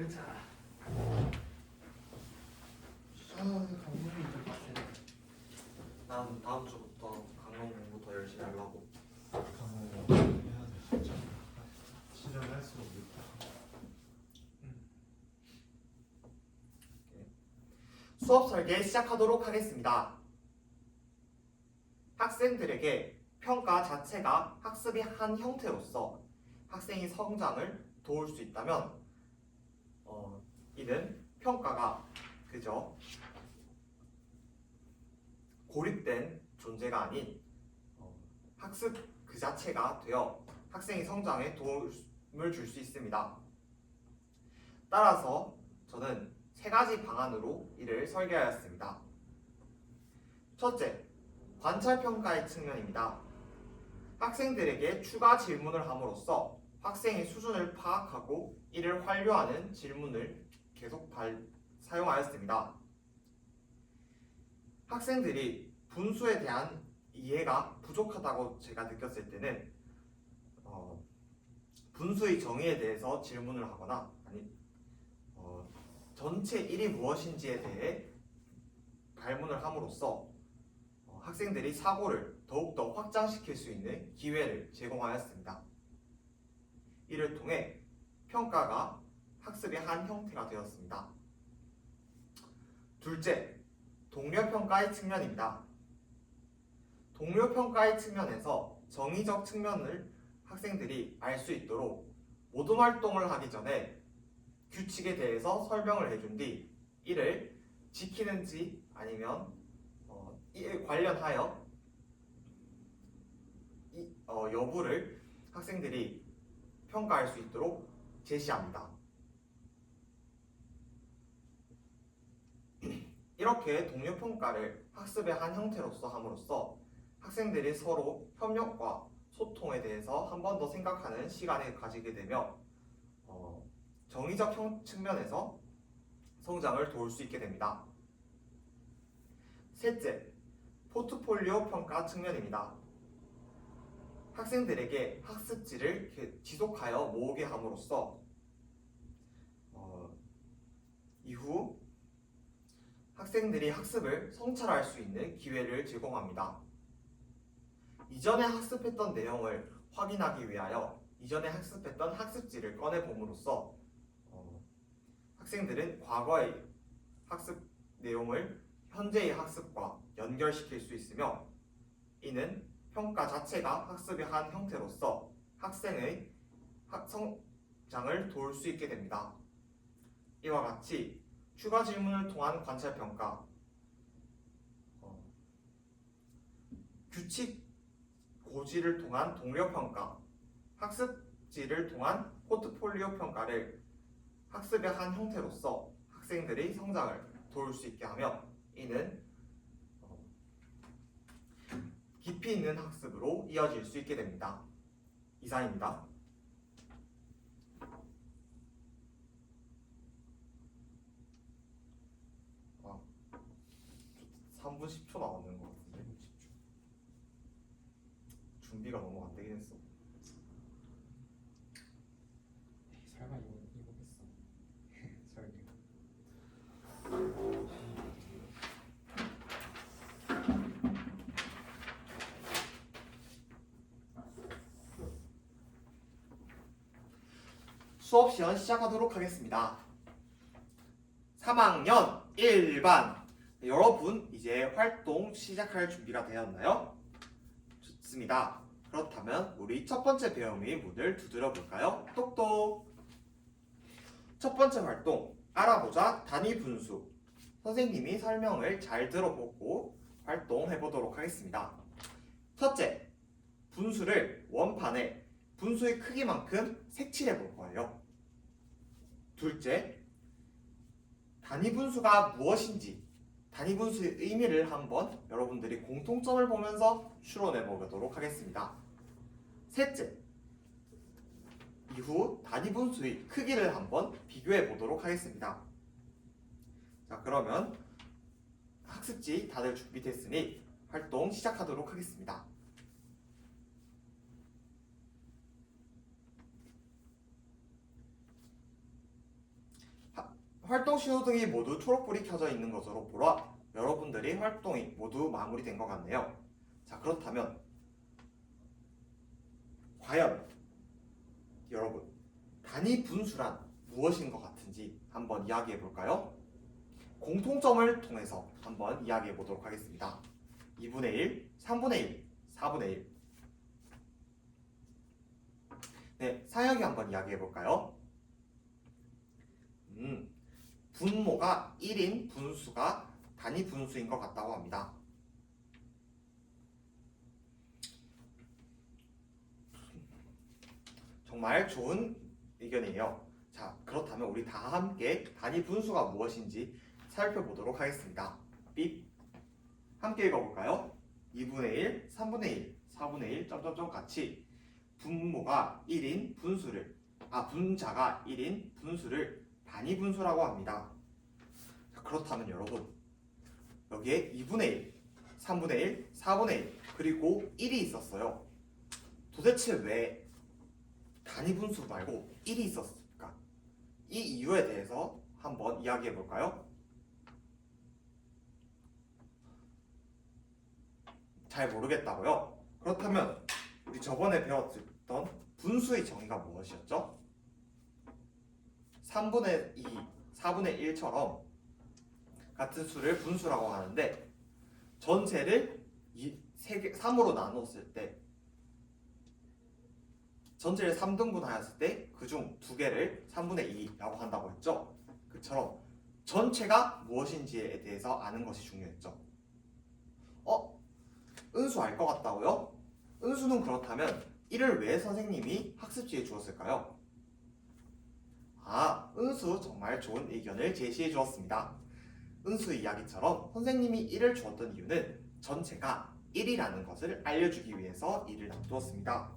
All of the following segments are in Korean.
괜찮아. 강릉이 좀 빡세네. 난 다음 주부터 강론 공부 더 열심히 하려고. 강릉이 해야 돼 진짜. 실현할수록 늦다. 수업 설계 시작하도록 하겠습니다. 학생들에게 평가 자체가 학습의 한 형태로서 학생의 성장을 도울 수 있다면 이는 평가가 그저 고립된 존재가 아닌 학습 그 자체가 되어 학생의 성장에 도움을 줄 수 있습니다. 따라서 저는 세 가지 방안으로 이를 설계하였습니다. 첫째, 관찰평가의 측면입니다. 학생들에게 추가 질문을 함으로써 학생의 수준을 파악하고 이를 완료하는 질문을 계속 사용하였습니다. 학생들이 분수에 대한 이해가 부족하다고 제가 느꼈을 때는 분수의 정의에 대해서 질문을 하거나 전체 1이 무엇인지에 대해 발문을 함으로써 학생들이 사고를 더욱더 확장시킬 수 있는 기회를 제공하였습니다. 이를 통해 평가가 학습의 한 형태가 되었습니다. 둘째, 동료평가의 측면입니다. 동료평가의 측면에서 정의적 측면을 학생들이 알 수 있도록 모든 활동을 하기 전에 규칙에 대해서 설명을 해준 뒤 이를 지키는지 아니면 이에 관련하여 여부를 학생들이 평가할 수 있도록 제시합니다. 이렇게 동료평가를 학습의 한 형태로서 함으로써 학생들이 서로 협력과 소통에 대해서 한 번 더 생각하는 시간을 가지게 되며 정의적 측면에서 성장을 도울 수 있게 됩니다. 셋째, 포트폴리오 평가 측면입니다. 학생들에게 학습지를 지속하여 모으게 함으로써 이후 학생들이 학습을 성찰할 수 있는 기회를 제공합니다. 이전에 학습했던 내용을 확인하기 위하여 이전에 학습했던 학습지를 꺼내봄으로써 학생들은 과거의 학습 내용을 현재의 학습과 연결시킬 수 있으며 이는 평가 자체가 학습의 한 형태로서 학생의 성장을 도울 수 있게 됩니다. 이와 같이 추가 질문을 통한 관찰평가, 규칙 고지를 통한 동료평가, 학습지를 통한 포트폴리오 평가를 학습의 한 형태로서 학생들의 성장을 도울 수 있게 하며 이는 깊이 있는 학습으로 이어질 수 있게 됩니다. 이상입니다. 3분 10초 남았는 것 같은데 10초. 준비가 너무 안 되긴 했어. 설마 이거겠어. 설계. 수업 시간 시작하도록 하겠습니다. 3학년 1반 여러분 이제 활동 시작할 준비가 되었나요? 좋습니다. 그렇다면 우리 첫 번째 배움의 문을 두드려 볼까요? 똑똑. 첫 번째 활동 알아보자 단위 분수. 선생님이 설명을 잘 들어보고 활동해 보도록 하겠습니다. 첫째, 분수를 원판에 분수의 크기만큼 색칠해 볼 거예요. 둘째, 단위 분수가 무엇인지 단위 분수의 의미를 한번 여러분들이 공통점을 보면서 추론해 보도록 하겠습니다. 셋째, 이후 단위 분수의 크기를 한번 비교해 보도록 하겠습니다. 자, 그러면 학습지 다들 준비됐으니 활동 시작하도록 하겠습니다. 활동 신호등이 모두 초록불이 켜져 있는 것으로 보아 여러분들이 활동이 모두 마무리된 것 같네요. 자, 그렇다면 과연 여러분 단위 분수란 무엇인 것 같은지 한번 이야기해 볼까요? 공통점을 통해서 한번 이야기해 보도록 하겠습니다. 2분의 1, 3분의 1, 4분의 1. 네, 사역이 한번 이야기해 볼까요? 분모가 1인 분수가 단위 분수인 것 같다고 합니다. 정말 좋은 의견이에요. 자, 그렇다면 우리 다 함께 단위 분수가 무엇인지 살펴보도록 하겠습니다. 삐. 함께 읽어볼까요? 2분의 1, 3분의 1, 4분의 1, 점점점 같이 분모가 1인 분수를 분자가 1인 분수를 단위 분수라고 합니다. 자, 그렇다면 여러분 여기에 2분의 1, 3분의 1, 4분의 1 그리고 1이 있었어요. 도대체 왜 단위 분수 말고 1이 있었을까? 이 이유에 대해서 한번 이야기해 볼까요? 잘 모르겠다고요? 그렇다면 우리 저번에 배웠던 분수의 정의가 무엇이었죠? 3분의 2, 4분의 1처럼 같은 수를 분수라고 하는데 전체를 3으로 나눴을 때 전체를 3등분 하였을 때 그중 2개를 3분의 2라고 한다고 했죠? 그처럼 전체가 무엇인지에 대해서 아는 것이 중요했죠. 은수 알 것 같다고요? 은수는 그렇다면 1을 왜 선생님이 학습지에 주었을까요? 은수 정말 좋은 의견을 제시해 주었습니다. 은수 이야기처럼 선생님이 1을 주었던 이유는 전체가 1이라는 것을 알려주기 위해서 1을 놔두었습니다.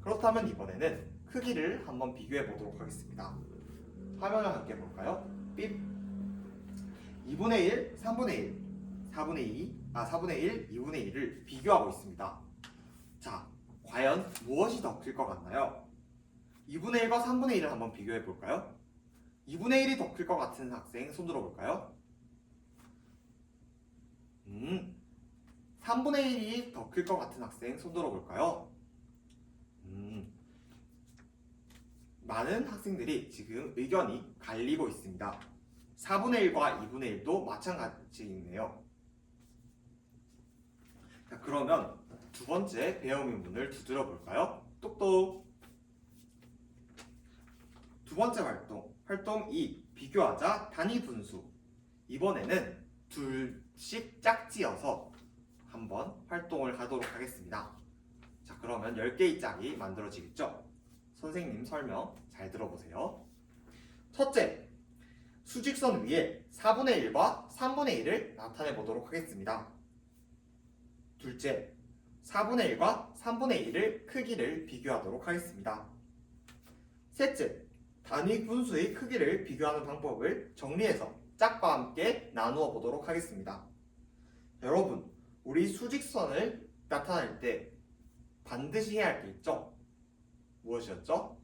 그렇다면 이번에는 크기를 한번 비교해 보도록 하겠습니다. 화면을 함께 볼까요? 삐. 2분의 1, 3분의 1, 4분의 1, 2분의 1을 비교하고 있습니다. 자, 과연 무엇이 더 클 것 같나요? 2분의 1과 3분의 1을 한번 비교해 볼까요? 2분의 1이 더 클 것 같은 학생 손 들어 볼까요? 3분의 1이 더 클 것 같은 학생 손 들어 볼까요? 많은 학생들이 지금 의견이 갈리고 있습니다. 4분의 1과 2분의 1도 마찬가지이네요. 자, 그러면 두 번째 배움의 문을 두드려 볼까요? 똑똑. 두 번째 활동 2. 비교하자 단위 분수. 이번에는 둘씩 짝지어서 한번 활동을 하도록 하겠습니다. 자, 그러면 10개의 짝이 만들어지겠죠? 선생님 설명 잘 들어보세요. 첫째, 수직선 위에 4분의 1과 3분의 1을 나타내 보도록 하겠습니다. 둘째, 4분의 1과 3분의 1을 크기를 비교하도록 하겠습니다. 셋째, 단위 분수의 크기를 비교하는 방법을 정리해서 짝과 함께 나누어 보도록 하겠습니다. 여러분, 우리 수직선을 나타낼 때 반드시 해야 할 게 있죠? 무엇이었죠?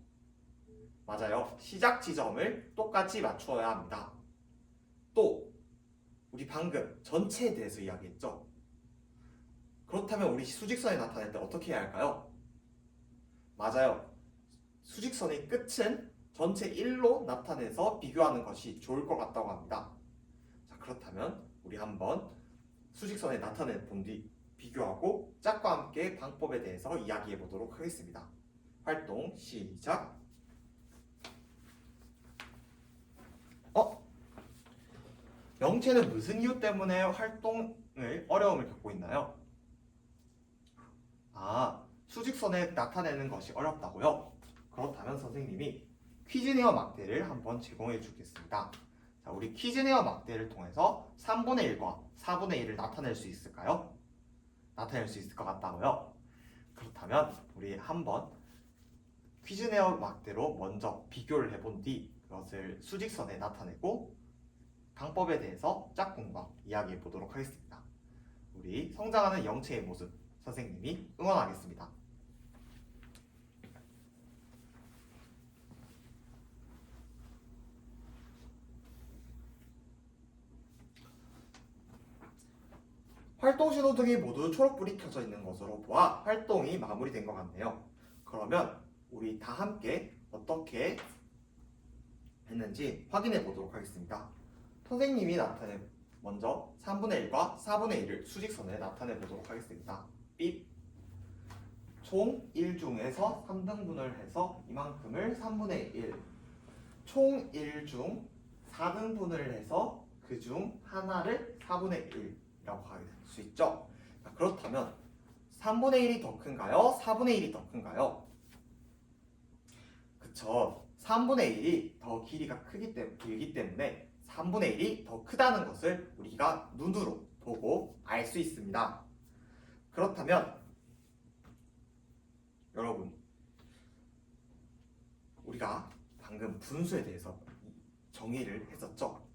맞아요. 시작 지점을 똑같이 맞추어야 합니다. 또 우리 방금 전체에 대해서 이야기했죠? 그렇다면 우리 수직선이 나타낼 때 어떻게 해야 할까요? 맞아요. 수직선의 끝은 전체 1로 나타내서 비교하는 것이 좋을 것 같다고 합니다. 자, 그렇다면 우리 한번 수직선에 나타내 본 뒤 비교하고 짝과 함께 방법에 대해서 이야기해 보도록 하겠습니다. 활동 시작. 영채는 무슨 이유 때문에 활동을 어려움을 겪고 있나요? 수직선에 나타내는 것이 어렵다고요? 그렇다면 선생님이 퀴즈네어 막대를 한번 제공해 주겠습니다. 자, 우리 퀴즈네어 막대를 통해서 3분의 1과 4분의 1을 나타낼 수 있을까요? 나타낼 수 있을 것 같다고요? 그렇다면 우리 한번 퀴즈네어 막대로 먼저 비교를 해본 뒤 그것을 수직선에 나타내고 방법에 대해서 짝꿍과 이야기해 보도록 하겠습니다. 우리 성장하는 영체의 모습 선생님이 응원하겠습니다. 활동 신호등이 모두 초록불이 켜져 있는 것으로 보아 활동이 마무리된 것 같네요. 그러면 우리 다 함께 어떻게 했는지 확인해 보도록 하겠습니다. 선생님이 먼저 3분의 1과 4분의 1을 수직선에 나타내 보도록 하겠습니다. 삐. 총 1 중에서 3등분을 해서 이만큼을 3분의 1. 총 1 중 4등분을 해서 그 중 하나를 4분의 1이라고 할 수 있죠. 자, 그렇다면 3분의 1이 더 큰가요? 4분의 1이 더 큰가요? 그쵸. 3분의 1이 더 길이가 길기 때문에 3분의 1이 더 크다는 것을 우리가 눈으로 보고 알 수 있습니다. 그렇다면 여러분, 우리가 방금 분수에 대해서 정의를 했었죠?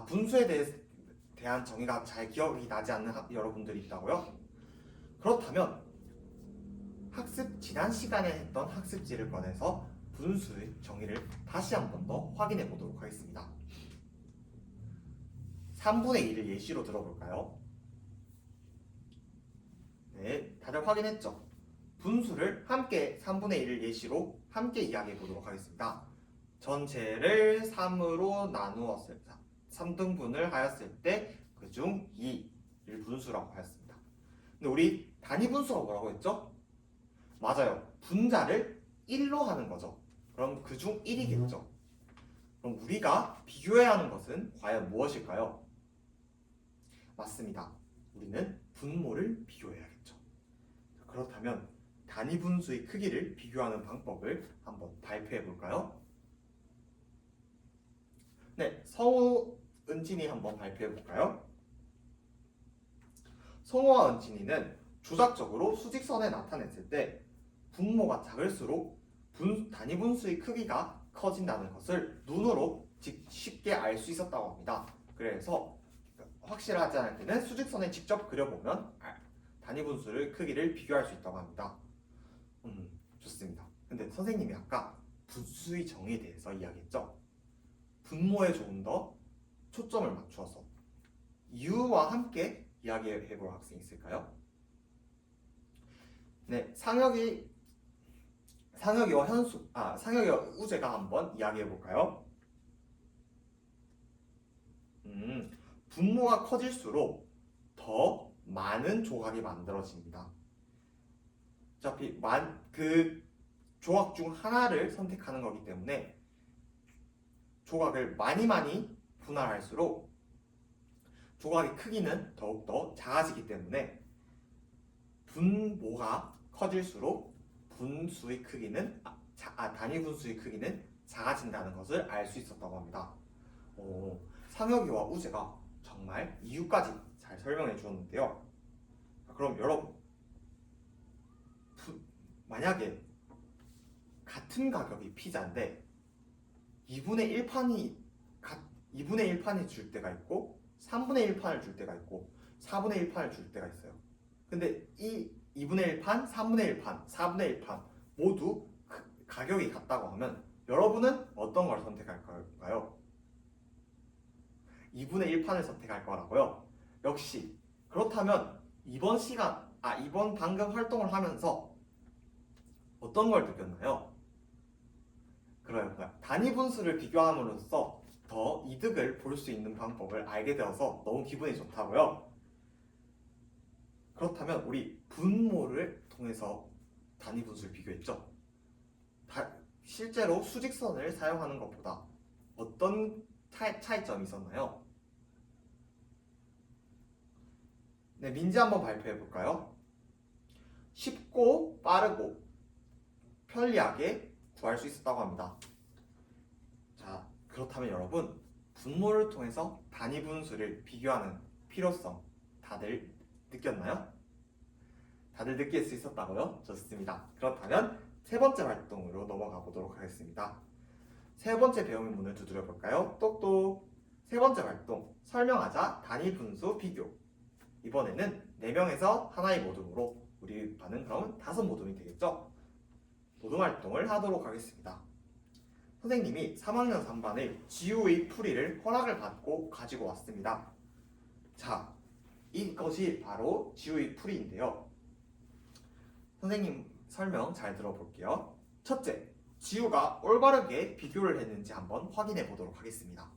분수에 대한 정의가 잘 기억이 나지 않는 여러분들이 있다고요? 그렇다면 지난 시간에 했던 학습지를 꺼내서 분수의 정의를 다시 한 번 더 확인해 보도록 하겠습니다. 3분의 1을 예시로 들어볼까요? 네, 다들 확인했죠? 분수를 함께 3분의 1을 예시로 함께 이야기해 보도록 하겠습니다. 전체를 3으로 나누었을 때 3등분을 하였을 때 그중 2를 분수라고 하였습니다. 근데 우리 단위 분수가 뭐라고 했죠? 맞아요. 분자를 1로 하는 거죠. 그럼 그중 1이겠죠. 그럼 우리가 비교해야 하는 것은 과연 무엇일까요? 맞습니다. 우리는 분모를 비교해야겠죠. 그렇다면 단위 분수의 크기를 비교하는 방법을 한번 발표해 볼까요? 네, 성우, 은진이 한번 발표해 볼까요? 성우와 은진이는 조작적으로 수직선에 나타냈을 때 분모가 작을수록 단위 분수의 크기가 커진다는 것을 눈으로 쉽게 알 수 있었다고 합니다. 그래서 확실하지 않을 때는 수직선에 직접 그려보면 단위 분수의 크기를 비교할 수 있다고 합니다. 좋습니다. 근데 선생님이 아까 분수의 정의에 대해서 이야기했죠? 분모에 조금 더 초점을 맞추어서 이유와 함께 이야기해 볼 학생이 있을까요? 네, 상혁이와 상혁이와 우재가 한번 이야기해 볼까요? 분모가 커질수록 더 많은 조각이 만들어집니다. 어차피 그 조각 중 하나를 선택하는 거기 때문에 조각을 많이 분할할수록 조각의 크기는 더욱더 작아지기 때문에 분모가 커질수록 분수의 크기는 단위 분수의 크기는 작아진다는 것을 알 수 있었다고 합니다. 상혁이와 우재가 정말 이유까지 잘 설명해 주었는데요. 그럼 여러분, 만약에 같은 가격의 피자인데 2분의 1판이 줄 때가 있고 3분의 1판을 줄 때가 있고 4분의 1판을 줄 때가 있어요. 근데 이 2분의 1판, 3분의 1판, 4분의 1판 모두 가격이 같다고 하면 여러분은 어떤 걸 선택할 걸까요? 2분의 1판을 선택할 거라고요? 역시 그렇다면 이번 방금 활동을 하면서 어떤 걸 느꼈나요? 그러니까 단위 분수를 비교함으로써 더 이득을 볼 수 있는 방법을 알게 되어서 너무 기분이 좋다고요? 그렇다면 우리 분모를 통해서 단위 분수를 비교했죠? 실제로 수직선을 사용하는 것보다 어떤 차이점이 있었나요? 네, 민지 한번 발표해 볼까요? 쉽고 빠르고 편리하게 구할 수 있었다고 합니다. 자, 그렇다면 여러분, 분모를 통해서 단위 분수를 비교하는 필요성 다들 느꼈나요? 다들 느낄 수 있었다고요? 좋습니다. 그렇다면 세 번째 활동으로 넘어가 보도록 하겠습니다. 세 번째 배움의 문을 두드려 볼까요? 똑똑. 세 번째 활동, 설명하자 단위 분수 비교. 이번에는 4명에서 하나의 모둠으로 우리 반은 그럼 5 모둠이 되겠죠? 모둠 활동을 하도록 하겠습니다. 선생님이 3학년 3반의 지우의 풀이를 허락을 받고 가지고 왔습니다. 자, 이것이 바로 지우의 풀이인데요. 선생님 설명 잘 들어볼게요. 첫째, 지우가 올바르게 비교를 했는지 한번 확인해 보도록 하겠습니다.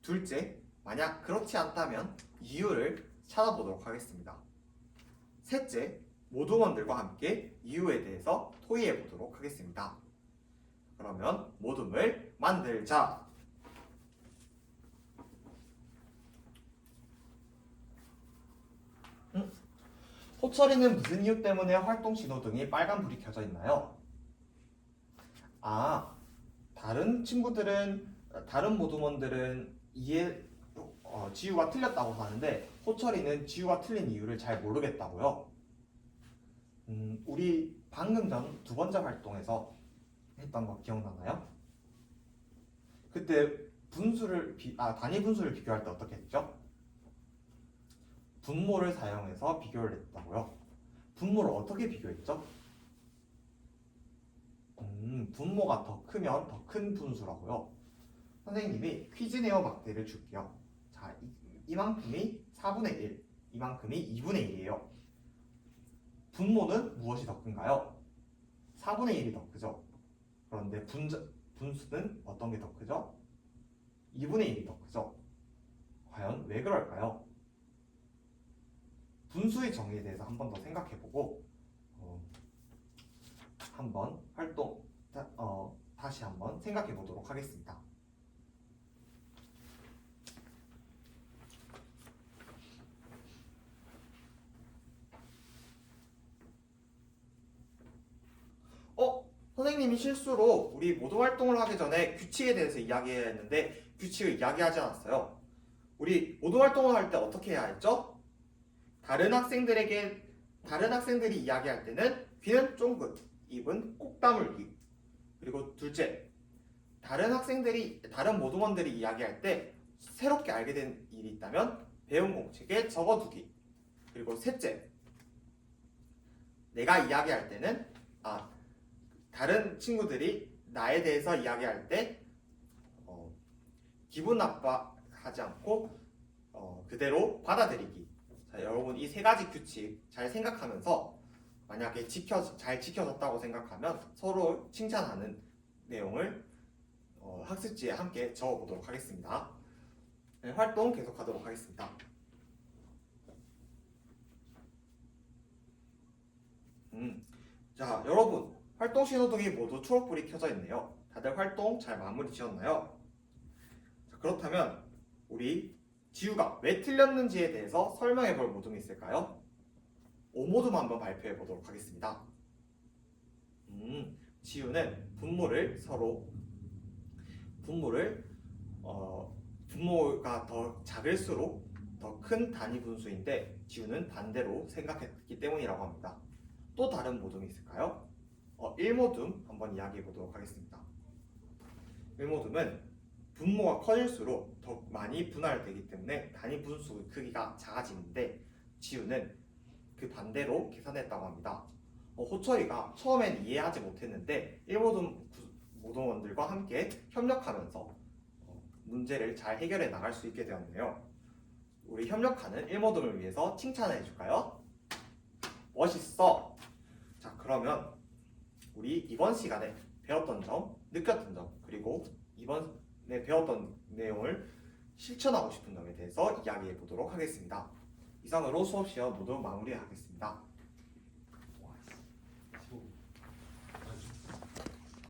둘째, 만약 그렇지 않다면 이유를 찾아보도록 하겠습니다. 셋째, 모둠원들과 함께 이유에 대해서 토의해 보도록 하겠습니다. 그러면 모둠을 만들자. 호철이는 무슨 이유 때문에 활동 신호등이 빨간불이 켜져 있나요? 다른 친구들은, 다른 모둠원들은 지우가 틀렸다고 하는데 호철이는 지우가 틀린 이유를 잘 모르겠다고요. 우리 방금 전 두 번째 활동에서 했던 거 기억나나요? 그때 단위 분수를 비교할 때 어떻게 했죠? 분모를 사용해서 비교를 했다고요. 분모를 어떻게 비교했죠? 분모가 더 크면 더 큰 분수라고요. 선생님이 퀴즈 네오 막대를 줄게요. 자, 이만큼이 4분의 1, 이만큼이 2분의 1이에요. 분모는 무엇이 더 큰가요? 4분의 1이 더 크죠. 그런데 분수는 어떤 게 더 크죠? 2분의 1이 더 크죠. 과연 왜 그럴까요? 분수의 정의에 대해서 한 번 더 생각해보고 한번 다시 한번 생각해보도록 하겠습니다. 선생님이 실수로 우리 모두 활동을 하기 전에 규칙에 대해서 이야기해야 했는데 규칙을 이야기하지 않았어요. 우리 모두 활동을 할 때 어떻게 해야 했죠? 다른 학생들이 이야기할 때는 귀는 쫑긋, 입은 꼭 다물기. 그리고 둘째, 다른 모둠원들이 이야기할 때 새롭게 알게 된 일이 있다면 배운 공책에 적어두기. 그리고 셋째, 내가 이야기할 때는 다른 친구들이 나에 대해서 이야기할 때 기분 나빠하지 않고 그대로 받아들이기. 자, 여러분 이 세 가지 규칙 잘 생각하면서 만약에 잘 지켜졌다고 생각하면 서로 칭찬하는 내용을 학습지에 함께 적어보도록 하겠습니다. 네, 활동 계속하도록 하겠습니다. 자, 여러분 활동 신호등이 모두 초록불이 켜져 있네요. 다들 활동 잘 마무리 지었나요? 자, 그렇다면 우리 지우가 왜 틀렸는지에 대해서 설명해 볼 모둠이 있을까요? 오모둠 한번 발표해 보도록 하겠습니다. 지우는 분모가 더 작을수록 더 큰 단위 분수인데 지우는 반대로 생각했기 때문이라고 합니다. 또 다른 모둠이 있을까요? 1모둠 한번 이야기해 보도록 하겠습니다. 1모둠은 분모가 커질수록 더 많이 분할되기 때문에 단위 분수 크기가 작아지는데 지우는 그 반대로 계산했다고 합니다. 호철이가 처음엔 이해하지 못했는데 1모둠 모둠원들과 함께 협력하면서 문제를 잘 해결해 나갈 수 있게 되었네요. 우리 협력하는 1모둠을 위해서 칭찬을 해줄까요? 멋있어! 자, 그러면 우리 이번 시간에 배웠던 점, 느꼈던 점, 그리고 이번에 배웠던 내용을 실천하고 싶은 점에 대해서 이야기해 보도록 하겠습니다. 이상으로 수업 시간 모두 마무리하겠습니다.